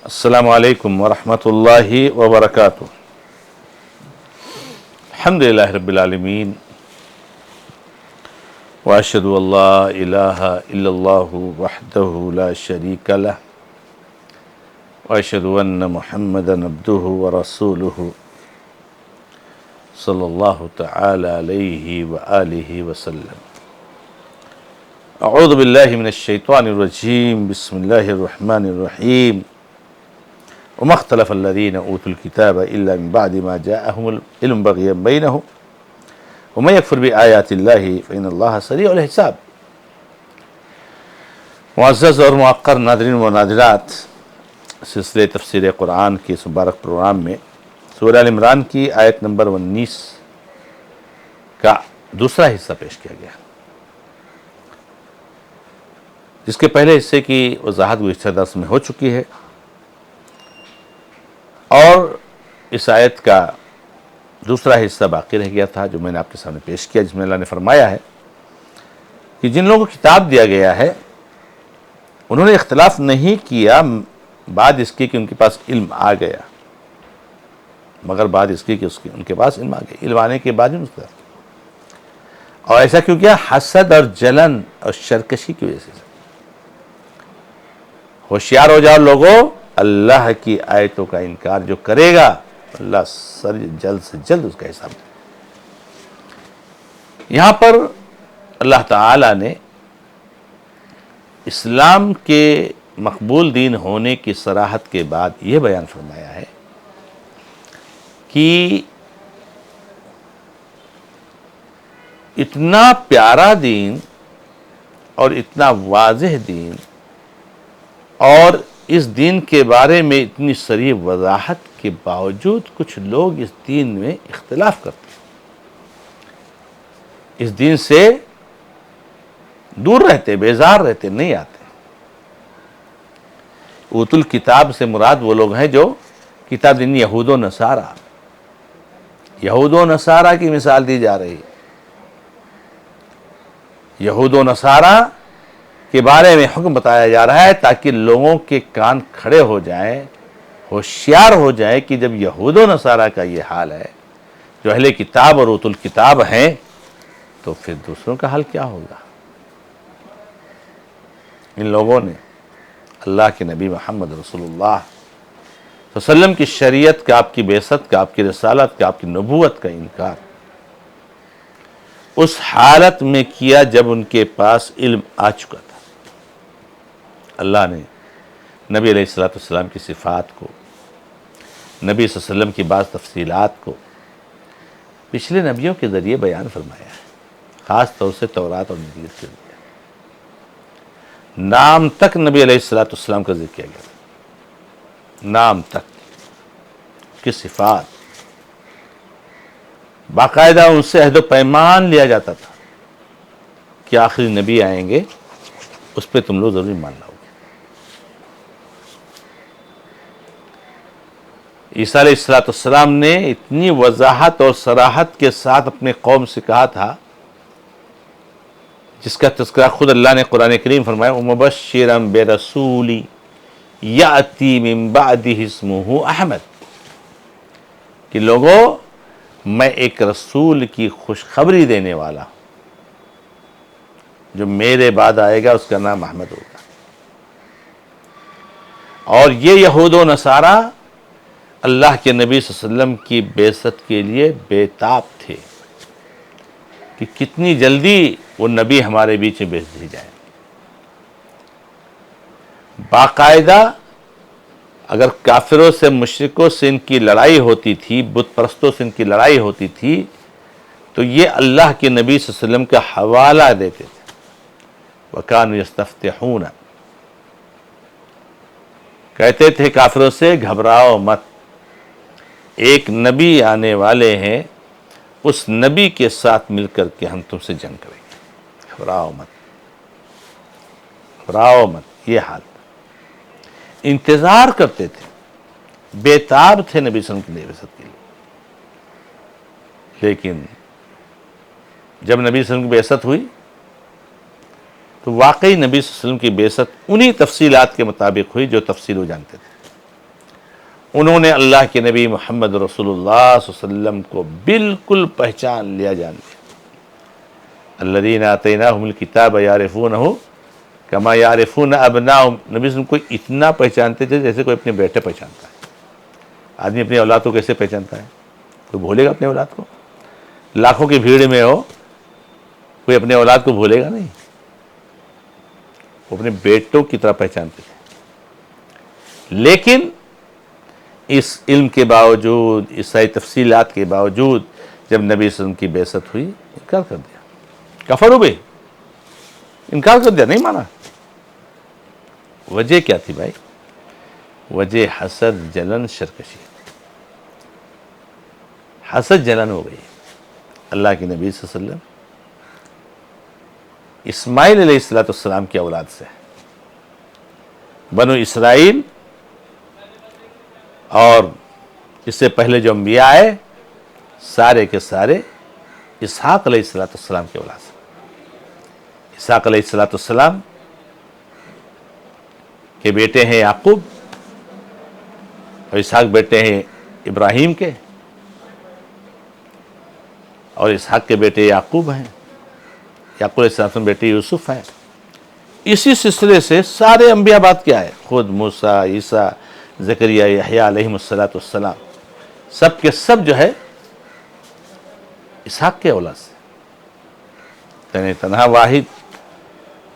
السلام علیکم ورحمۃ اللہ وبرکاتہ۔ الحمد للہ رب العالمین، واشہد ان لا الہ الا اللہ وحدہ لا شریک لہ، واشہد ان محمدا عبدہ ورسولہ صلی اللہ تعالی علیہ وآلہ وسلم۔ اعوذ باللہ من الشیطان الرجیم، بسم اللہ الرحمن الرحیم۔ وما اختلف الذين اوتوا الكتاب الا من بعد ما جاءهم العلم بغيا بينهم ومن يكفر بآيات الله فإن الله سريع الحساب۔ معزز اور موقر ناظرین و ناظرات، سلسلے تفسیر قرآن کے اس مبارک پروگرام میں سورہ ال عمران کی آیت نمبر 19 کا دوسرا حصہ پیش کیا گیا، جس کے پہلے حصے کی وضاحت گزشتہ درس میں ہو چکی ہے، اور اس آیت کا دوسرا حصہ باقی رہ گیا تھا جو میں نے آپ کے سامنے پیش کیا، جس میں اللہ نے فرمایا ہے کہ جن لوگوں کو کتاب دیا گیا ہے انہوں نے اختلاف نہیں کیا بعد اس کی کہ ان کے پاس علم آ گیا، مگر بعد اس کی کہ ان کے پاس علم آ گیا، علم آنے کے بعد اور ایسا کیوں کیا؟ حسد اور جلن اور شرکشی کی وجہ سے۔ ہوشیار ہو جاؤ لوگوں، اللہ کی آیتوں کا انکار جو کرے گا اللہ جلد سے جلد اس کا حساب دے۔ یہاں پر اللہ تعالی نے اسلام کے مقبول دین ہونے کی صراحت کے بعد یہ بیان فرمایا ہے کہ اتنا پیارا دین اور اتنا واضح دین، اور اس دین کے بارے میں اتنی صریح وضاحت کے باوجود کچھ لوگ اس دین میں اختلاف کرتے ہیں، اس دین سے دور رہتے، بیزار رہتے، نہیں آتے۔ اوت الکتاب سے مراد وہ لوگ ہیں جو کتاب دین، یہود و نصارہ، یہود و نصارہ کی مثال دی جا رہی ہے۔ یہود و نصارہ کے بارے میں حکم بتایا جا رہا ہے تاکہ لوگوں کے کان کھڑے ہو جائیں، ہوشیار ہو جائیں کہ جب یہود و نصارہ کا یہ حال ہے، جو اہل کتاب اور اوت الکتاب ہیں، تو پھر دوسروں کا حال کیا ہوگا؟ ان لوگوں نے اللہ کے نبی محمد رسول اللہ صلی اللہ علیہ وسلم کی شریعت کا، آپ کی بعثت کا، آپ کی رسالت کا، آپ کی نبوت کا انکار اس حالت میں کیا جب ان کے پاس علم آ چکا تھا۔ اللہ نے نبی علیہ السلام کی صفات کو، نبی صلی اللہ علیہ وسلم کی بعض تفصیلات کو پچھلے نبیوں کے ذریعے بیان فرمایا ہے، خاص طور سے تورات اور انجیل کے ذریعے۔ نام تک نبی علیہ السلام کا ذکر کیا گیا، نام تک کی صفات، باقاعدہ ان سے عہد و پیمان لیا جاتا تھا کہ آخری نبی آئیں گے، اس پہ تم لوگ ضروری ماننا ہوگا۔ عیسیٰ علیہ السلام نے اتنی وضاحت اور صراحت کے ساتھ اپنے قوم سے کہا تھا، جس کا تذکرہ خود اللہ نے قرآن کریم فرمایا، وَمُبَشِّرًا بِرَسُولٍ يَأْتِي مِن بَعْدِهِ اسْمُهُ احمد، کہ لوگوں میں ایک رسول کی خوشخبری دینے والا ہوں جو میرے بعد آئے گا، اس کا نام احمد ہوگا۔ اور یہ یہود و نصارہ اللہ کے نبی صلی اللہ علیہ وسلم کی بعثت کے لیے بے تاب تھے کہ کتنی جلدی وہ نبی ہمارے بیچ میں بھیج دی جائے۔ باقاعدہ اگر کافروں سے، مشرکوں سے ان کی لڑائی ہوتی تھی، بت پرستوں سے ان کی لڑائی ہوتی تھی، تو یہ اللہ کے نبی صلی اللہ علیہ وسلم کا حوالہ دیتے تھے۔ وَكَانُوا يَسْتَفْتِحُونَ، کہتے تھے کافروں سے گھبراؤ مت، ایک نبی آنے والے ہیں، اس نبی کے ساتھ مل کر کے ہم تم سے جنگ کریں گے، گھبراؤ مت، گھبراؤ مت۔ یہ حال انتظار کرتے تھے، بے تاب تھے نبی صلی اللہ علیہ وسلم کے لیے۔ لیکن جب نبی صلی اللہ علیہ وسلم کی بعثت ہوئی تو واقعی نبی صلی اللہ علیہ وسلم کی بعثت انہی تفصیلات کے مطابق ہوئی جو تفصیل وہ جانتے تھے۔ انہوں نے اللہ کے نبی محمد رسول اللہ صلی اللہ علیہ وسلم کو بالکل پہچان لیا، جان لیا۔ الذین آتیناہم الکتاب یعرفونہ کما یعرفون ابناءہم، نبی صلی اللہ علیہ وسلم کو اتنا پہچانتے تھے جیسے کوئی اپنے بیٹے پہچانتا ہے۔ آدمی اپنی اولاد کو کیسے پہچانتا ہے؟ کوئی بھولے گا اپنے اولاد کو؟ لاکھوں کی بھیڑ میں ہو، کوئی اپنے اولاد کو بھولے گا نہیں، وہ اپنے بیٹوں کی طرح پہچانتے تھے۔ لیکن اس علم کے باوجود، اس ساری تفصیلات کے باوجود، جب نبی صلی اللہ علیہ وسلم کی بعثت ہوئی، انکار کر دیا، کفروا بہ، انکار کر دیا، نہیں مانا۔ وجہ کیا تھی بھائی؟ وجہ حسد، جلن، سرکشی۔ حسد جلن ہو گئی اللہ کے نبی صلی اللہ علیہ وسلم اسماعیل علیہ السلام کی اولاد سے، بنو اسرائیل اور اس سے پہلے جو انبیاء آئے سارے کے سارے اسحاق علیہ السلام کی اولاد سے۔ اسحاق علیہ السلام کے بیٹے ہیں یعقوب، اور اسحاق بیٹے ہیں ابراہیم کے، اور اسحاق کے بیٹے یعقوب ہیں، یعقوب علیہ السلام بیٹے یوسف ہیں۔ اسی سلسلے سے سارے انبیاء بعد کے آئے، خود موسیٰ، عیسیٰ، زکریا، یحییٰ علیہم السلام، سب کے سب جو ہے اسحاق کے اولاد سے۔ تنہا واحد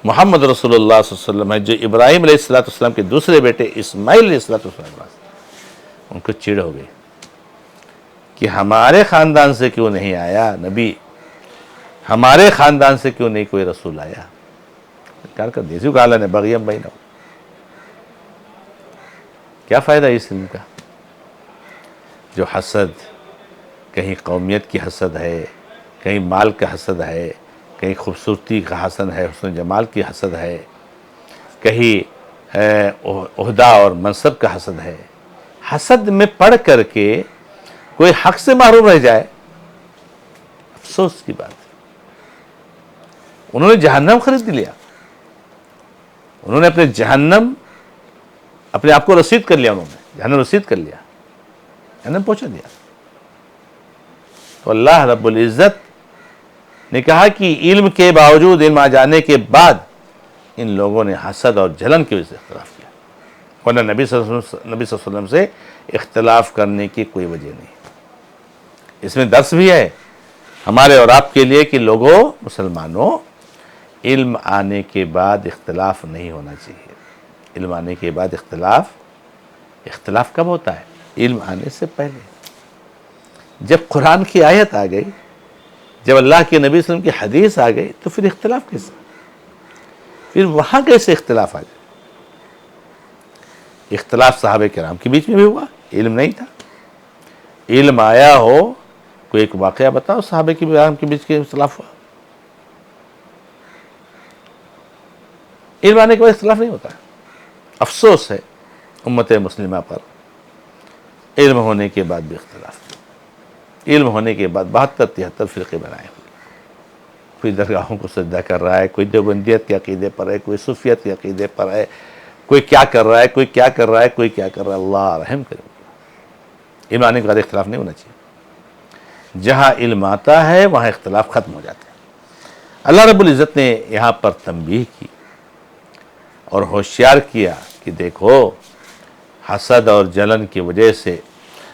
محمد رسول اللہ صلی اللہ علیہ وسلم ہے جو ابراہیم علیہ السلام کے دوسرے بیٹے اسماعیل علیہ السلام، ان کو چڑ ہو گئی کہ ہمارے خاندان سے کیوں نہیں آیا نبی، ہمارے خاندان سے کیوں نہیں کوئی رسول آیا؟ انکار کر دیا، اسی کو اللہ نے بغیم بینہم۔ کیا فائدہ اس علم کا؟ جو حسد، کہیں قومیت کی حسد ہے، کہیں مال کا حسد ہے، کہیں خوبصورتی کا حسد ہے، حسن جمال کی حسد ہے، کہیں عہدہ اور منصب کا حسد ہے۔ حسد میں پڑھ کر کے کوئی حق سے محروم رہ جائے، افسوس کی بات ہے۔ انہوں نے جہنم خرید لیا، انہوں نے اپنے جہنم، اپنے آپ کو رسید کر لیا، انہوں نے جہنم رسید کر لیا، جہنم پہنچا دیا۔ تو اللہ رب العزت نے کہا کہ علم کے باوجود، علم آ جانے کے بعد ان لوگوں نے حسد اور جلن کی وجہ سے اختلاف کیا، ورنہ نبی صلی اللہ علیہ وسلم سے اختلاف کرنے کی کوئی وجہ نہیں۔ اس میں درس بھی ہے ہمارے اور آپ کے لیے کہ لوگوں، مسلمانوں، علم آنے کے بعد اختلاف نہیں ہونا چاہیے۔ علم آنے کے بعد اختلاف کب ہوتا ہے؟ علم آنے سے پہلے، جب قرآن کی آیت آ گئی، جب اللہ کے نبی صلی اللہ علیہ وسلم کی حدیث آ گئی، تو پھر اختلاف کیسے؟ پھر وہاں کیسے اختلاف آ جائے؟ اختلاف صحابہ کرام کے بیچ میں بھی ہوا، علم نہیں تھا۔ علم آیا ہو، کوئی ایک واقعہ بتاؤ صحابہ کرام کے بیچ کے اختلاف ہوا۔ علم آنے کے بعد اختلاف نہیں ہوتا ہے۔ افسوس ہے امت مسلمہ پر، علم ہونے کے بعد بھی اختلاف، علم ہونے کے بعد 72-73 فرقے بنائے ہوئے، کوئی درگاہوں کو سجدہ کر رہا ہے، کوئی دیوبندیت کے عقیدے پر ہے، کوئی صوفیت کے عقیدے پر ہے، کوئی کیا کر رہا ہے، کوئی کیا کر رہا ہے، کوئی کیا کر رہا ہے۔ اللہ رحم کرے۔ علم آنے کے بعد اختلاف نہیں ہونا چاہیے۔ جہاں علم آتا ہے وہاں اختلاف ختم ہو جاتا ہے۔ اللہ رب العزت نے یہاں پر تنبیہ کی اور ہوشیار کیا کہ دیکھو، حسد اور جلن کی وجہ سے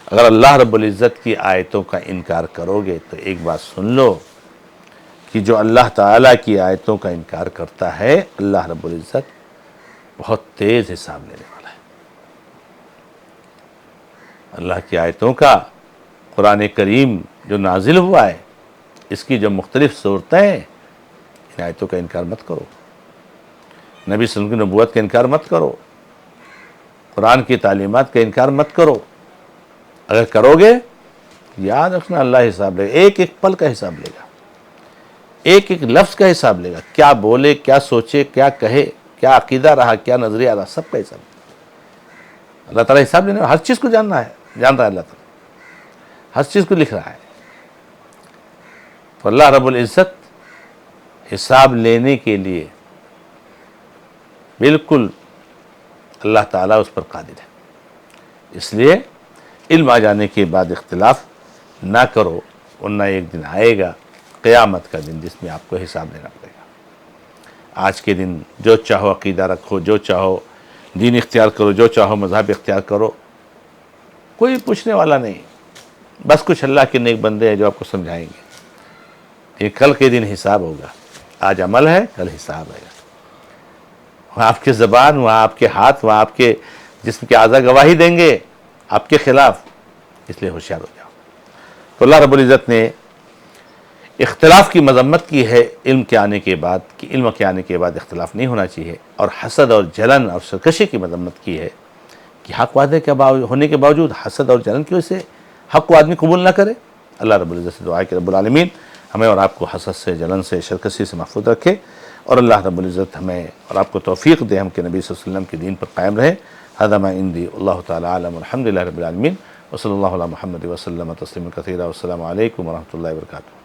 اگر اللہ رب العزت کی آیتوں کا انکار کرو گے تو ایک بات سن لو کہ جو اللہ تعالیٰ کی آیتوں کا انکار کرتا ہے، اللہ رب العزت بہت تیز حساب لینے والا ہے۔ اللہ کی آیتوں کا، قرآن کریم جو نازل ہوا ہے، اس کی جو مختلف صورتیں ہیں، ان آیتوں کا انکار مت کرو، نبی صلی اللہ علیہ وسلم کی نبوت کا انکار مت کرو، قرآن کی تعلیمات کا انکار مت کرو۔ اگر کرو گے، یاد رکھنا اللہ حساب لے گا، ایک ایک پل کا حساب لے گا، ایک ایک لفظ کا حساب لے گا، کیا بولے، کیا سوچے، کیا کہے، کیا عقیدہ رہا، کیا نظریہ رہا، سب کا حساب لے گا۔ اللہ تعالیٰ حساب لینے، ہر چیز کو جان رہا ہے اللہ تعالیٰ، ہر چیز کو لکھ رہا ہے۔ تو اللہ رب العزت حساب لینے کے لیے بالکل اللہ تعالیٰ اس پر قادر ہے۔ اس لیے علم آ جانے کے بعد اختلاف نہ کرو، ورنہ ایک دن آئے گا قیامت کا دن جس میں آپ کو حساب دینا پڑے گا۔ آج کے دن جو چاہو عقیدہ رکھو، جو چاہو دین اختیار کرو، جو چاہو مذہب اختیار کرو، کوئی پوچھنے والا نہیں، بس کچھ اللہ کے نیک بندے ہیں جو آپ کو سمجھائیں گے۔ یہ کل کے دن حساب ہوگا، آج عمل ہے، کل حساب ہے۔ وہاں آپ کے زبان، وہاں آپ کے ہاتھ، وہاں آپ کے جسم کے اعضاء گواہی دیں گے آپ کے خلاف، اس لیے ہوشیار ہو جاؤ۔ تو اللہ رب العزت نے اختلاف کی مذمت کی ہے علم کے آنے کے بعد، کہ علم کے آنے کے بعد اختلاف نہیں ہونا چاہیے، اور حسد اور جلن اور سرکشی کی مذمت کی ہے کہ حق وعدے کے ہونے کے باوجود حسد اور جلن کی وجہ سے حق کو آدمی قبول نہ کرے۔ اللہ رب العزت سے دعا ہے کہ رب العالمین ہمیں اور آپ کو حسد سے، جلن سے، سرکشی سے محفوظ رکھے، اور اللہ رب العزت ہمیں اور آپ کو توفیق دے ہم کہ نبی صلی اللہ علیہ وسلم کے دین پر قائم رہے۔ هذا ما عندي والله تعالى اعلم والحمد لله رب العالمين وصلی اللہ علی محمد وسلم تسلیما کثیرا والسلام علیکم ورحمۃ اللہ وبرکاتہ۔